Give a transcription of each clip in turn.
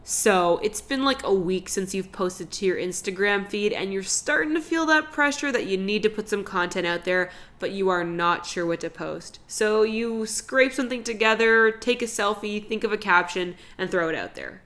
So it's been like a week since you've posted to your Instagram feed and you're starting to feel that pressure that you need to put some content out there, but you are not sure what to post. So you scrape something together, take a selfie, think of a caption, and throw it out there.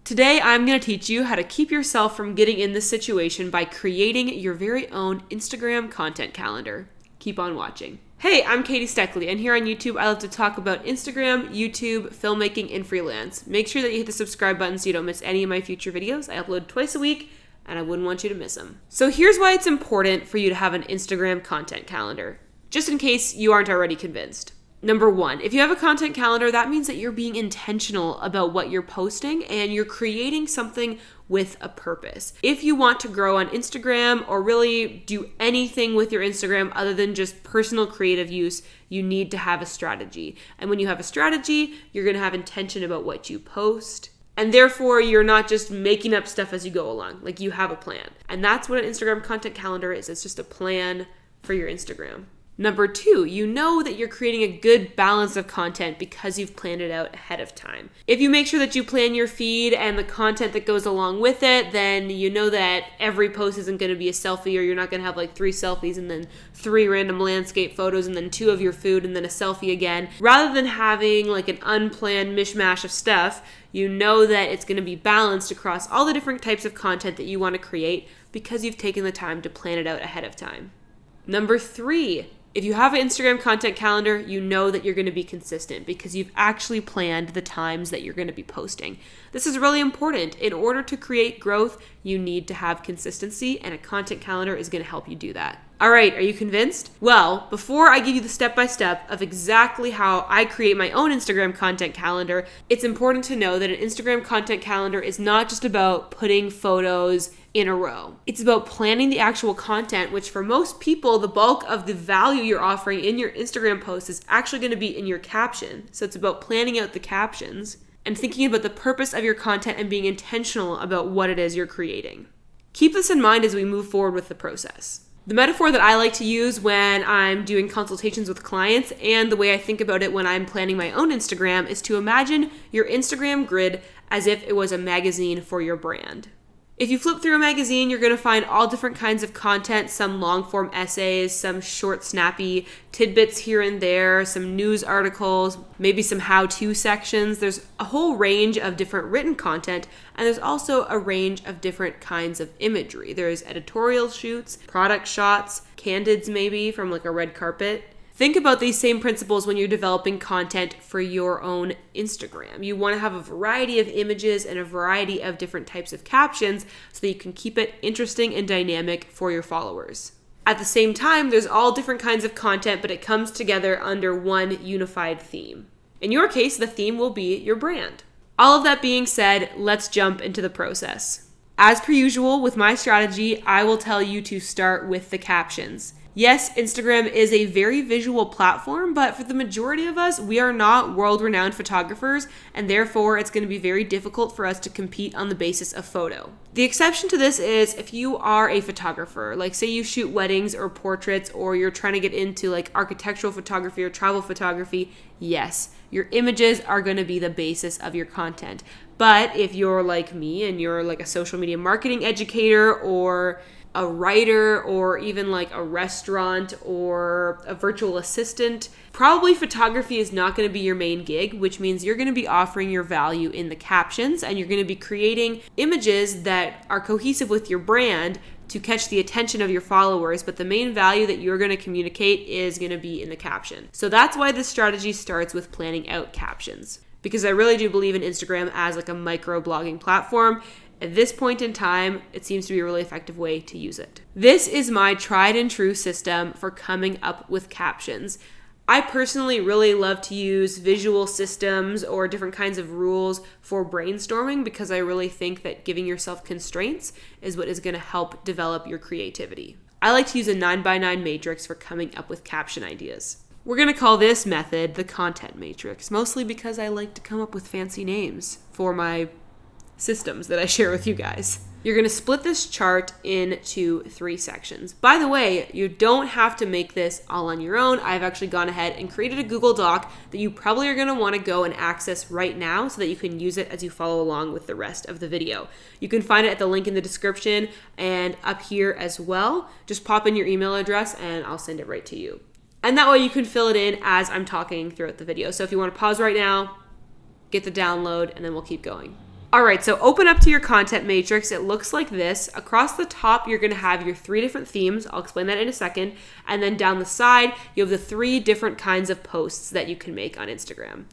Today, I'm going to teach you how to keep yourself from getting in this situation by creating your very own Instagram content calendar. Keep on watching. Hey, I'm Katie Steckly, and here on YouTube, I love to talk about Instagram, YouTube, filmmaking, and freelance. Make sure that you hit the subscribe button so you don't miss any of my future videos. I upload twice a week, and I wouldn't want you to miss them. So here's why it's important for you to have an Instagram content calendar, just in case you aren't already convinced. Number one, if you have a content calendar, that means that you're being intentional about what you're posting and you're creating something with a purpose. If you want to grow on Instagram or really do anything with your Instagram other than just personal creative use, you need to have a strategy. And when you have a strategy, you're going to have intention about what you post. And therefore, you're not just making up stuff as you go along. Like, you have a plan. And that's what an Instagram content calendar is. It's just a plan for your Instagram. Number two, you know that you're creating a good balance of content because you've planned it out ahead of time. If you make sure that you plan your feed and the content that goes along with it, then you know that every post isn't going to be a selfie, or you're not going to have like 3 selfies and then 3 random landscape photos and then 2 of your food and then a selfie again. Rather than having like an unplanned mishmash of stuff, you know that it's going to be balanced across all the different types of content that you want to create because you've taken the time to plan it out ahead of time. Number 3, if you have an Instagram content calendar, you know that you're going to be consistent because you've actually planned the times that you're going to be posting. This is really important. In order to create growth, you need to have consistency, and a content calendar is going to help you do that. All right, are you convinced? Well, before I give you the step-by-step of exactly how I create my own Instagram content calendar, it's important to know that an Instagram content calendar is not just about putting photos in a row. It's about planning the actual content, which for most people, the bulk of the value you're offering in your Instagram post is actually going to be in your caption. So it's about planning out the captions and thinking about the purpose of your content and being intentional about what it is you're creating. Keep this in mind as we move forward with the process. The metaphor that I like to use when I'm doing consultations with clients, and the way I think about it when I'm planning my own Instagram, is to imagine your Instagram grid as if it was a magazine for your brand. If you flip through a magazine, you're going to find all different kinds of content, some long-form essays, some short, snappy tidbits here and there, some news articles, maybe some how-to sections. There's a whole range of different written content, and there's also a range of different kinds of imagery. There's editorial shoots, product shots, candids maybe from like a red carpet. Think about these same principles when you're developing content for your own Instagram. You want to have a variety of images and a variety of different types of captions so that you can keep it interesting and dynamic for your followers. At the same time, there's all different kinds of content, but it comes together under one unified theme. In your case, the theme will be your brand. All of that being said, let's jump into the process. As per usual with my strategy, I will tell you to start with the captions. Yes, Instagram is a very visual platform, but for the majority of us, we are not world-renowned photographers, and therefore it's going to be very difficult for us to compete on the basis of photo. The exception to this is if you are a photographer, like say you shoot weddings or portraits, or you're trying to get into like architectural photography or travel photography, yes, your images are going to be the basis of your content. But if you're like me and you're like a social media marketing educator or a writer or even like a restaurant or a virtual assistant, probably photography is not going to be your main gig, which means you're going to be offering your value in the captions and you're going to be creating images that are cohesive with your brand to catch the attention of your followers, but the main value that you're going to communicate is going to be in the caption. So that's why this strategy starts with planning out captions, because I really do believe in Instagram as like a micro blogging platform. At this point in time, it seems to be a really effective way to use it. This is my tried and true system for coming up with captions. I personally really love to use visual systems or different kinds of rules for brainstorming because I really think that giving yourself constraints is what is going to help develop your creativity. I like to use a 9x9 matrix for coming up with caption ideas. We're going to call this method the content matrix, mostly because I like to come up with fancy names for my systems that I share with you guys. You're going to split this chart into 3 sections. By the way, you don't have to make this all on your own. I've actually gone ahead and created a Google Doc that you probably are going to want to go and access right now so that you can use it as you follow along with the rest of the video. You can find it at the link in the description and up here as well. Just pop in your email address and I'll send it right to you. And that way you can fill it in as I'm talking throughout the video. So if you want to pause right now, get the download, and then we'll keep going. All right, so open up to your content matrix. It looks like this. Across the top, you're gonna have your 3 different themes. I'll explain that in a second. And then down the side, you have the 3 different kinds of posts that you can make on Instagram.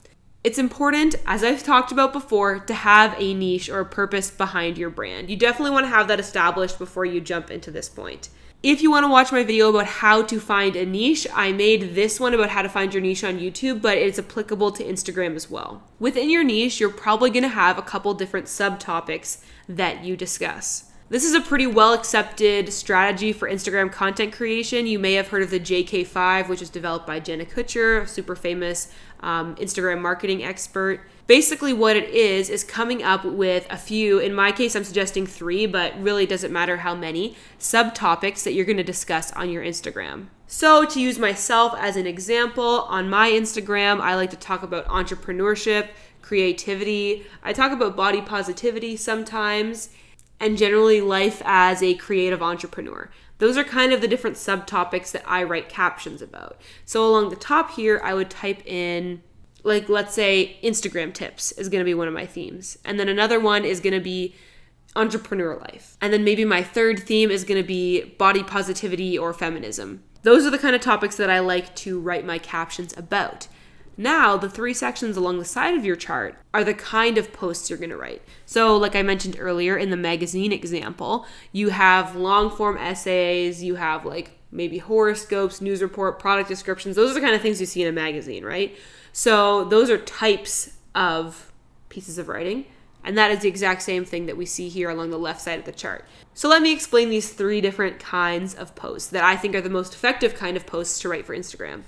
It's important, as I've talked about before, to have a niche or a purpose behind your brand. You definitely wanna have that established before you jump into this point. If you want to watch my video about how to find a niche, I made this one about how to find your niche on YouTube, but it's applicable to Instagram as well. Within your niche, you're probably going to have a couple different subtopics that you discuss. This is a pretty well accepted strategy for Instagram content creation. You may have heard of the JK5, which is developed by Jenna Kutcher, a super famous Instagram marketing expert. Basically what it is coming up with a few, in my case I'm suggesting 3, but really doesn't matter how many, subtopics that you're going to discuss on your Instagram. So to use myself as an example, on my Instagram I like to talk about entrepreneurship, creativity, I talk about body positivity sometimes, and generally life as a creative entrepreneur. Those are kind of the different subtopics that I write captions about. So along the top here I would type in, like, let's say Instagram tips is going to be one of my themes. And then another one is going to be entrepreneur life. And then maybe my third theme is going to be body positivity or feminism. Those are the kind of topics that I like to write my captions about. Now, the 3 sections along the side of your chart are the kind of posts you're going to write. So like I mentioned earlier in the magazine example, you have long form essays, you have like maybe horoscopes, news report, product descriptions. Those are the kind of things you see in a magazine, right? So those are types of pieces of writing, and that is the exact same thing that we see here along the left side of the chart. So let me explain these 3 different kinds of posts that I think are the most effective kind of posts to write for Instagram.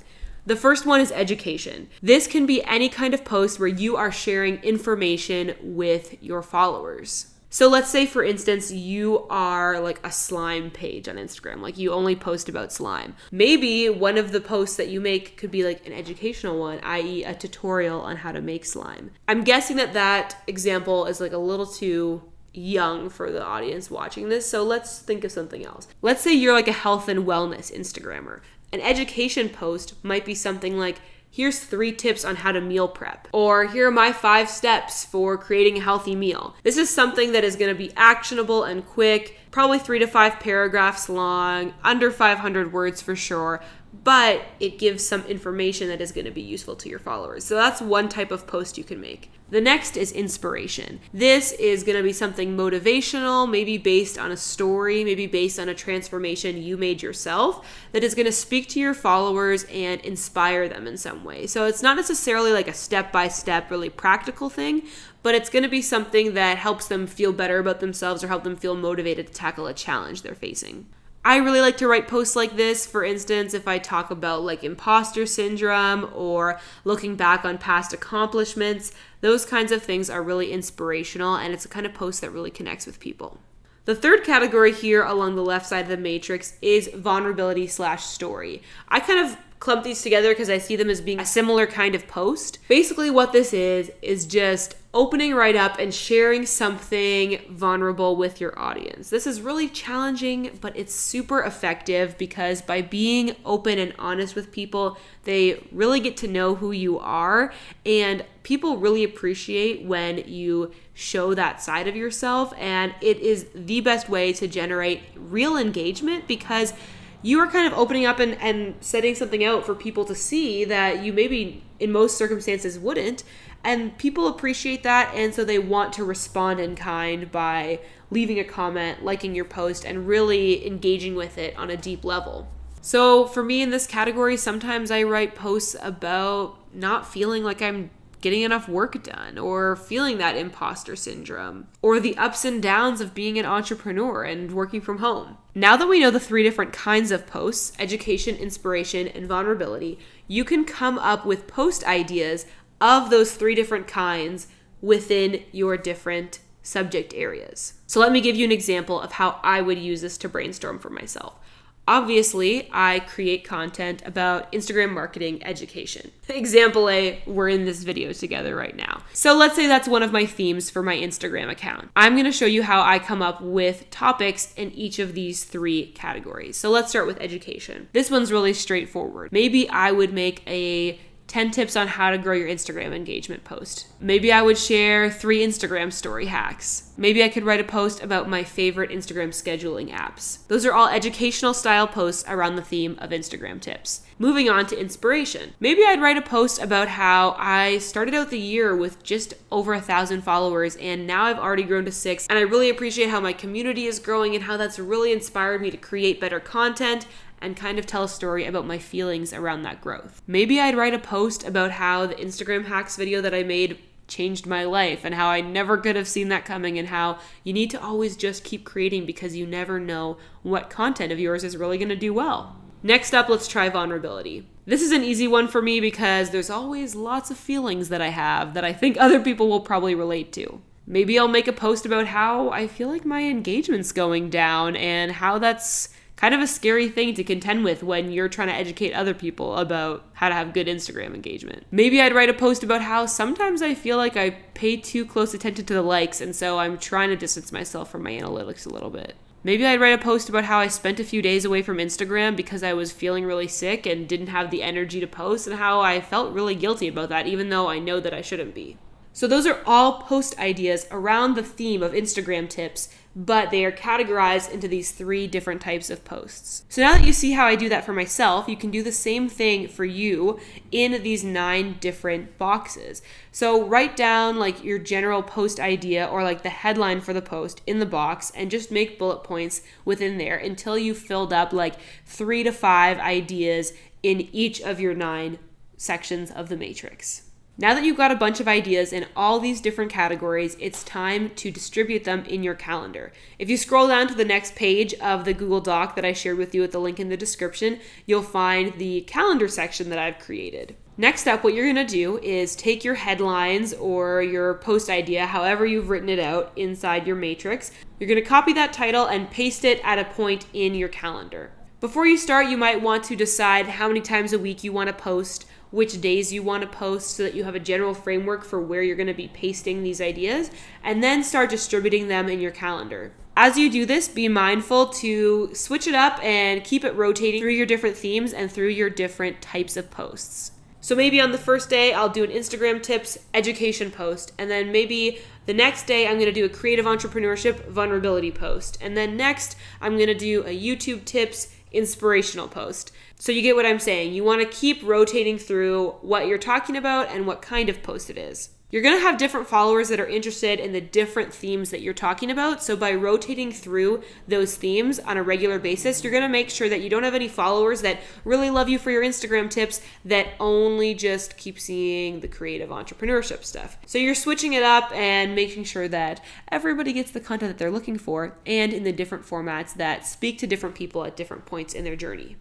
The first one is education. This can be any kind of post where you are sharing information with your followers. So let's say, for instance, you are like a slime page on Instagram, like you only post about slime. Maybe one of the posts that you make could be like an educational one, i.e. a tutorial on how to make slime. I'm guessing that that example is like a little too young for the audience watching this, so let's think of something else. Let's say you're like a health and wellness Instagrammer. An education post might be something like, here's 3 tips on how to meal prep, or here are my 5 steps for creating a healthy meal. This is something that is going to be actionable and quick, probably 3 to 5 paragraphs long, under 500 words for sure, but it gives some information that is going to be useful to your followers. So that's one type of post you can make. The next is inspiration. This is going to be something motivational, maybe based on a story, maybe based on a transformation you made yourself that is going to speak to your followers and inspire them in some way. So it's not necessarily like a step-by-step, really practical thing, but it's going to be something that helps them feel better about themselves or help them feel motivated to tackle a challenge they're facing. I really like to write posts like this. For instance, if I talk about like imposter syndrome or looking back on past accomplishments, those kinds of things are really inspirational, and it's a kind of post that really connects with people. The third category here along the left side of the matrix is vulnerability/story. I kind of clump these together because I see them as being a similar kind of post. Basically what this is just opening right up and sharing something vulnerable with your audience. This is really challenging, but it's super effective because by being open and honest with people, they really get to know who you are, and people really appreciate when you show that side of yourself, and it is the best way to generate real engagement because you are kind of opening up and setting something out for people to see that you maybe in most circumstances wouldn't. And people appreciate that, and so they want to respond in kind by leaving a comment, liking your post, and really engaging with it on a deep level. So for me in this category, sometimes I write posts about not feeling like I'm getting enough work done, or feeling that imposter syndrome, or the ups and downs of being an entrepreneur and working from home. Now that we know the 3 different kinds of posts, education, inspiration, and vulnerability, you can come up with post ideas of those 3 different kinds within your different subject areas. So let me give you an example of how I would use this to brainstorm for myself. Obviously, I create content about Instagram marketing education. Example A, we're in this video together right now. So let's say that's one of my themes for my Instagram account. I'm going to show you how I come up with topics in each of these 3 categories. So let's start with education. This one's really straightforward. Maybe I would make a 10 tips on how to grow your Instagram engagement post. Maybe I would share 3 Instagram story hacks. Maybe I could write a post about my favorite Instagram scheduling apps. Those are all educational style posts around the theme of Instagram tips. Moving on to inspiration. Maybe I'd write a post about how I started out the year with just over 1,000 followers and now I've already grown to 6, and I really appreciate how my community is growing and how that's really inspired me to create better content and kind of tell a story about my feelings around that growth. Maybe I'd write a post about how the Instagram hacks video that I made changed my life and how I never could have seen that coming, and how you need to always just keep creating because you never know what content of yours is really going to do well. Next up, let's try vulnerability. This is an easy one for me because there's always lots of feelings that I have that I think other people will probably relate to. Maybe I'll make a post about how I feel like my engagement's going down and how that's kind of a scary thing to contend with when you're trying to educate other people about how to have good Instagram engagement. Maybe I'd write a post about how sometimes I feel like I pay too close attention to the likes, and so I'm trying to distance myself from my analytics a little bit. Maybe I'd write a post about how I spent a few days away from Instagram because I was feeling really sick and didn't have the energy to post, and how I felt really guilty about that, even though I know that I shouldn't be. So those are all post ideas around the theme of Instagram tips, but they are categorized into these 3 different types of posts. So now that you see how I do that for myself, you can do the same thing for you in these 9 different boxes. So write down like your general post idea or like the headline for the post in the box and just make bullet points within there until you filled up like 3 to 5 ideas in each of your 9 sections of the matrix. Now that you've got a bunch of ideas in all these different categories, it's time to distribute them in your calendar. If you scroll down to the next page of the Google Doc that I shared with you with the link in the description, you'll find the calendar section that I've created. Next up, what you're going to do is take your headlines or your post idea, however you've written it out inside your matrix. You're going to copy that title and paste it at a point in your calendar. Before you start, you might want to decide how many times a week you want to post, which days you want to post, so that you have a general framework for where you're going to be pasting these ideas, and then start distributing them in your calendar. As you do this, be mindful to switch it up and keep it rotating through your different themes and through your different types of posts. So maybe on the first day, I'll do an Instagram tips education post, and then maybe the next day I'm going to do a creative entrepreneurship vulnerability post, and then next I'm going to do a YouTube tips inspirational post. So you get what I'm saying. You want to keep rotating through what you're talking about and what kind of post it is. You're going to have different followers that are interested in the different themes that you're talking about. So by rotating through those themes on a regular basis, you're going to make sure that you don't have any followers that really love you for your Instagram tips that only just keep seeing the creative entrepreneurship stuff. So you're switching it up and making sure that everybody gets the content that they're looking for and in the different formats that speak to different people at different points in their journey.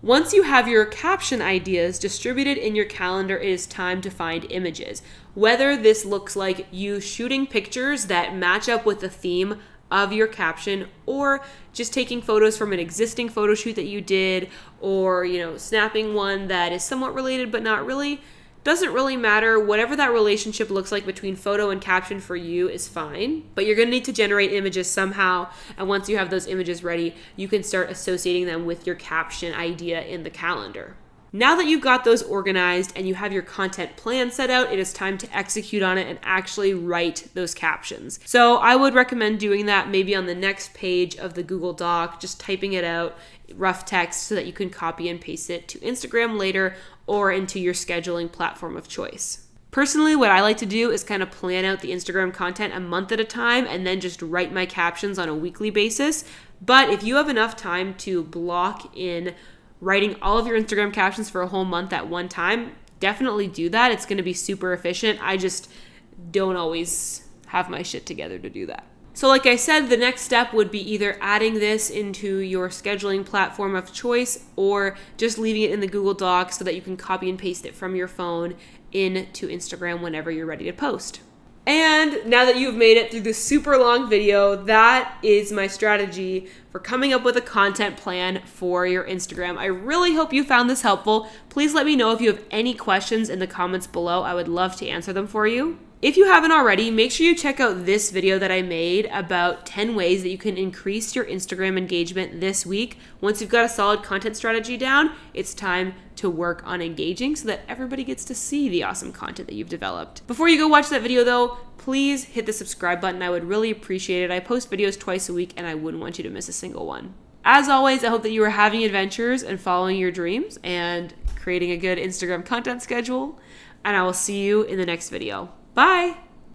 Once you have your caption ideas distributed in your calendar, it is time to find images. Whether this looks like you shooting pictures that match up with the theme of your caption, or just taking photos from an existing photo shoot that you did, or snapping one that is somewhat related but not really, doesn't really matter. Whatever that relationship looks like between photo and caption for you is fine, but you're going to need to generate images somehow, and once you have those images ready, you can start associating them with your caption idea in the calendar. Now that you've got those organized and you have your content plan set out, it is time to execute on it and actually write those captions. So I would recommend doing that maybe on the next page of the Google Doc, just typing it out, rough text, so that you can copy and paste it to Instagram later or into your scheduling platform of choice. Personally, what I like to do is kind of plan out the Instagram content a month at a time and then just write my captions on a weekly basis. But if you have enough time to block in writing all of your Instagram captions for a whole month at one time, definitely do that. It's going to be super efficient. I just don't always have my shit together to do that. So like I said, the next step would be either adding this into your scheduling platform of choice or just leaving it in the Google Docs so that you can copy and paste it from your phone into Instagram whenever you're ready to post. And now that you've made it through this super long video, that is my strategy for coming up with a content plan for your Instagram. I really hope you found this helpful. Please let me know if you have any questions in the comments below. I would love to answer them for you. If you haven't already, make sure you check out this video that I made about 10 ways that you can increase your Instagram engagement this week. Once you've got a solid content strategy down, it's time to work on engaging so that everybody gets to see the awesome content that you've developed. Before you go watch that video though, please hit the subscribe button. I would really appreciate it. I post videos twice a week and I wouldn't want you to miss a single one. As always, I hope that you are having adventures and following your dreams and creating a good Instagram content schedule. And I will see you in the next video. Bye!